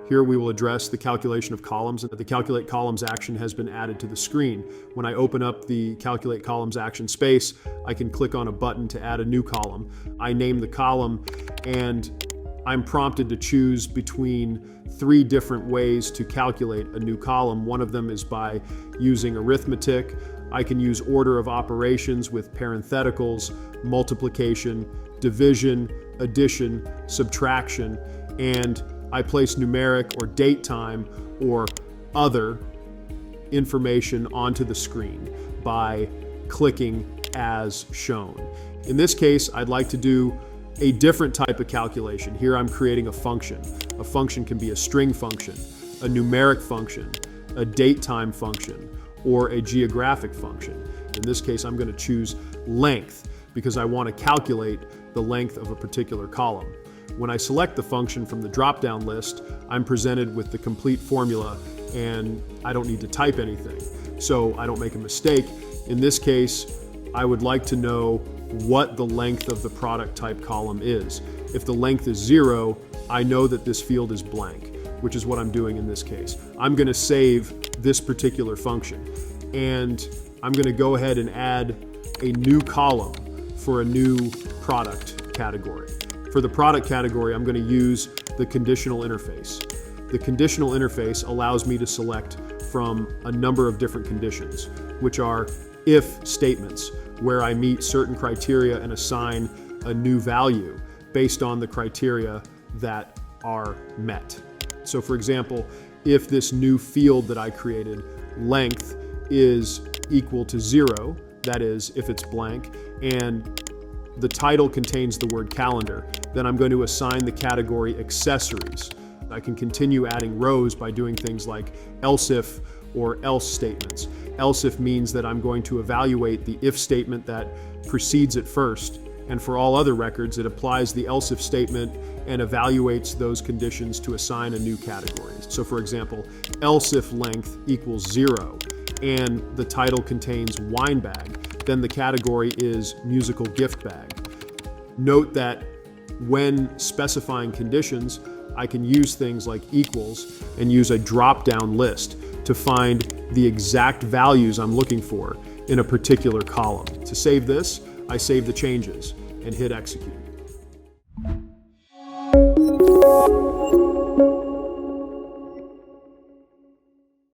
Here we will address the calculation of columns, and the Calculate Columns action has been added to the screen. When I open up the Calculate Columns action space, I can click on a button to add a new column. I name the column, and I'm prompted to choose between 3 different ways to calculate a new column. One of them is by using arithmetic. I can use order of operations with parentheticals, multiplication, division, addition, subtraction, and I place numeric or date time or other information onto the screen by clicking as shown. In this case, I'd like to do a different type of calculation. Here I'm creating a function. A function can be a string function, a numeric function, a date time function, or a geographic function. In this case, I'm going to choose length because I want to calculate the length of a particular column. When I select the function from the drop-down list, I'm presented with the complete formula and I don't need to type anything, so I don't make a mistake. In this case, I would like to know what the length of the product type column is. If the length is 0, I know that this field is blank, which is what I'm doing in this case. I'm going to save this particular function, and I'm going to go ahead and add a new column for a new product category. For the product category, I'm going to use the conditional interface. The conditional interface allows me to select from a number of different conditions, which are if statements, where I meet certain criteria and assign a new value based on the criteria that are met. So for example, if this new field that I created, length, is equal to 0, that is, if it's blank, and the title contains the word calendar, then I'm going to assign the category accessories. I can continue adding rows by doing things like else if or else statements. Else if means that I'm going to evaluate the if statement that precedes it first, and for all other records, it applies the else if statement and evaluates those conditions to assign a new category. So for example, else if length equals 0 and the title contains wine bag, then the category is musical gift bag. Note that when specifying conditions, I can use things like equals and use a drop-down list to find the exact values I'm looking for in a particular column. To save this, I save the changes and hit execute.